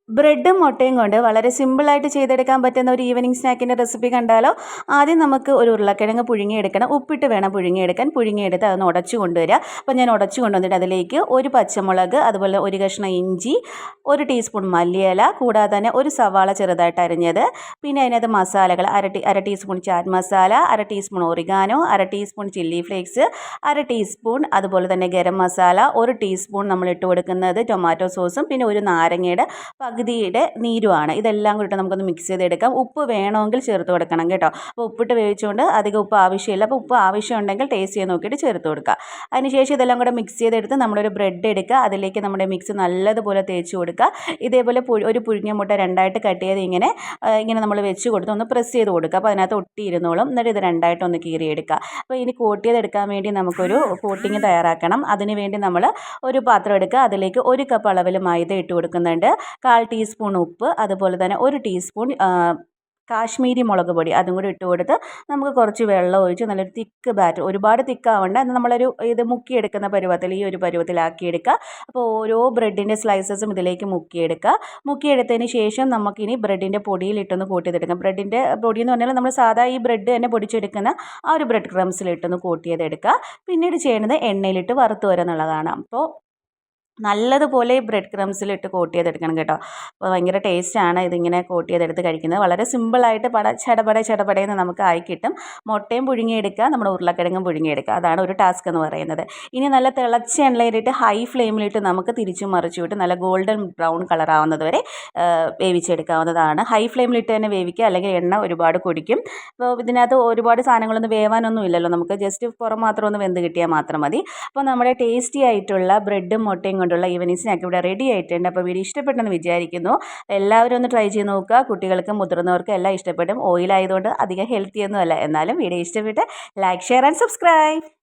ബ്രെഡും മുട്ടയും കൊണ്ട് വളരെ സിമ്പിളായിട്ട് ചെയ്തെടുക്കാൻ പറ്റുന്ന ഒരു ഈവനിങ് സ്നാക്കിൻ്റെ റെസിപ്പി കണ്ടാലോ? ആദ്യം നമുക്ക് ഒരു ഉരുളക്കിഴങ്ങ് പുഴുങ്ങിയെടുക്കണം. ഉപ്പിട്ട് വേണം പുഴുങ്ങിയെടുക്കാൻ. പുഴുങ്ങിയെടുത്ത് അതൊന്ന് ഉടച്ചു കൊണ്ടുവരിക. അപ്പോൾ ഞാൻ ഉടച്ചു കൊണ്ടുവന്നിട്ട് അതിലേക്ക് ഒരു പച്ചമുളക്, അതുപോലെ ഒരു കഷ്ണം ഇഞ്ചി, ഒരു ടീസ്പൂൺ മല്ലിയില, കൂടാതെ തന്നെ ഒരു സവാള ചെറുതായിട്ട് അരിഞ്ഞത്, പിന്നെ അതിനകത്ത് മസാലകൾ അര ടീസ്പൂൺ ചാറ്റ് മസാല, അര ടീസ്പൂൺ ഒറിഗാനോ, അര ടീസ്പൂൺ ചില്ലി ഫ്ലേക്സ്, അര ടീസ്പൂൺ അതുപോലെ തന്നെ ഗരം മസാല, ഒരു ടീസ്പൂൺ നമ്മൾ ഇട്ട് കൊടുക്കുന്നത് ടൊമാറ്റോ സോസും, പിന്നെ ഒരു നാരങ്ങയുടെ പകുതിയുടെ നീരുമാണ്. ഇതെല്ലാം കൂടിയിട്ട് നമുക്കൊന്ന് മിക്സ് ചെയ്തെടുക്കാം. ഉപ്പ് വേണമെങ്കിൽ ചേർത്ത് കൊടുക്കണം കേട്ടോ. അപ്പോൾ ഉപ്പിട്ട് വേവിച്ചുകൊണ്ട് അധികം ഉപ്പ് ആവശ്യമില്ല. അപ്പോൾ ഉപ്പ് ആവശ്യമുണ്ടെങ്കിൽ ടേസ്റ്റ് ചെയ്ത് നോക്കിയിട്ട് ചേർത്ത് കൊടുക്കുക. അതിനുശേഷം ഇതെല്ലാം കൂടെ മിക്സ് ചെയ്തെടുത്ത് നമ്മളൊരു ബ്രെഡ് എടുക്കുക. അതിലേക്ക് നമ്മുടെ മിക്സ് നല്ലതുപോലെ തേച്ച് കൊടുക്കുക. ഇതേപോലെ ഒരു പുഴുങ്ങിയ മുട്ട രണ്ടായിട്ട് കട്ട് ചെയ്ത് ഇങ്ങനെ നമ്മൾ വെച്ച് കൊടുത്ത് ഒന്ന് പ്രസ് ചെയ്ത് കൊടുക്കുക. അപ്പോൾ അതിനകത്ത് ഒട്ടിയിരുന്നോളും. എന്നിട്ട് ഇത് രണ്ടായിട്ടൊന്ന് കീറിയെടുക്കുക. അപ്പോൾ ഇനി കോട്ട് ചെയ്തെടുക്കാൻ വേണ്ടി നമുക്കൊരു കോട്ടിങ് തയ്യാറാക്കണം. അതിന് വേണ്ടി നമ്മൾ ഒരു പാത്രം എടുക്കുക. അതിലേക്ക് 1 കപ്പ് അളവിൽ മൈദ ഇട്ട് കൊടുക്കുന്നുണ്ട്. 1/4 ടീസ്പൂൺ ഉപ്പ്, അതുപോലെ തന്നെ 1 ടീസ്പൂൺ കാശ്മീരി മുളക് പൊടി അതും കൂടി ഇട്ട് കൊടുത്ത് നമുക്ക് കുറച്ച് വെള്ളം ഒഴിച്ച് നല്ലൊരു തിക്ക് ബാറ്റർ, ഒരുപാട് തിക്കാവണ്ട, നമ്മളൊരു ഇത് മുക്കിയെടുക്കുന്ന പരുവത്തിൽ, ഈ ഒരു പരുവത്തിലാക്കിയെടുക്കുക. അപ്പോൾ ഓരോ ബ്രെഡിൻ്റെ സ്ലൈസസും ഇതിലേക്ക് മുക്കിയെടുക്കുക. മുക്കിയെടുത്തതിന് ശേഷം നമുക്കിനി ബ്രെഡിൻ്റെ പൊടിയിലിട്ടൊന്ന് കോട്ട് ചെയ്തെടുക്കാം. ബ്രെഡിൻ്റെ പൊടി എന്ന് പറഞ്ഞാൽ നമ്മൾ സാധാ ഈ ബ്രെഡ് തന്നെ പൊടിച്ചെടുക്കുന്ന ആ ഒരു ബ്രെഡ് ക്രംസിലിട്ടൊന്ന് കോട്ട് ചെയ്തെടുക്കുക. പിന്നീട് ചെയ്യുന്നത് എണ്ണയിലിട്ട് വറുത്ത് വരുന്നുള്ളതാണ്. അപ്പോൾ നല്ലതുപോലെ ഈ ബ്രെഡ് ക്രംസിലിട്ട് കോട്ട് ചെയ്തെടുക്കണം കേട്ടോ. അപ്പോൾ ഭയങ്കര ടേസ്റ്റാണ് ഇതിങ്ങനെ കോട്ട് ചെയ്തെടുത്ത് കഴിക്കുന്നത്. വളരെ സിമ്പിളായിട്ട് ചടപടയെന്ന് നമുക്ക് ആയി കിട്ടും. മുട്ടയും പുഴുങ്ങിയെടുക്കുക, നമ്മുടെ ഉരുളക്കിഴങ്ങും പുഴുങ്ങിയെടുക്കുക. അതാണ് ഒരു ടാസ്ക് എന്ന് പറയുന്നത്. ഇനി നല്ല തിളച്ച എണ്ണയിലിട്ട് ഹൈ ഫ്ലെയിമിലിട്ട് നമുക്ക് തിരിച്ചും മറിച്ചു വിട്ട് നല്ല ഗോൾഡൻ ബ്രൗൺ കളറാവുന്നത് വരെ വേവിച്ചെടുക്കാവുന്നതാണ്. ഹൈ ഫ്ലെയിമിലിട്ട് തന്നെ വേവിക്കുക, അല്ലെങ്കിൽ എണ്ണ ഒരുപാട് കുടിക്കും. അപ്പോൾ ഇതിനകത്ത് ഒരുപാട് സാധനങ്ങളൊന്നും വേവാനൊന്നും ഇല്ലല്ലോ, നമുക്ക് ജസ്റ്റ് പുറം മാത്രം ഒന്ന് വെന്ത് കിട്ടിയാൽ മാത്രം മതി. അപ്പോൾ നമ്മുടെ ടേസ്റ്റി ആയിട്ടുള്ള ബ്രെഡും മുട്ടയും കൊണ്ടുള്ള ഈവനിങ് സ്നാക്ക് ഇവിടെ റെഡി ആയിട്ടുണ്ട്. അപ്പോൾ വീഡിയോ ഇഷ്ടപ്പെട്ടെന്ന് വിചാരിക്കുന്നു. എല്ലാവരും ഒന്ന് ട്രൈ ചെയ്ത് നോക്കുക. കുട്ടികൾക്കും മുതിർന്നവർക്കും എല്ലാം ഇഷ്ടപ്പെടും. ഓയിലായതുകൊണ്ട് അധികം ഹെൽത്തി ഒന്നും അല്ല. എന്നാലും വീഡിയോ ഇഷ്ടപ്പെട്ട് ലൈക്ക്, ഷെയർ ആൻഡ് സബ്സ്ക്രൈബ്.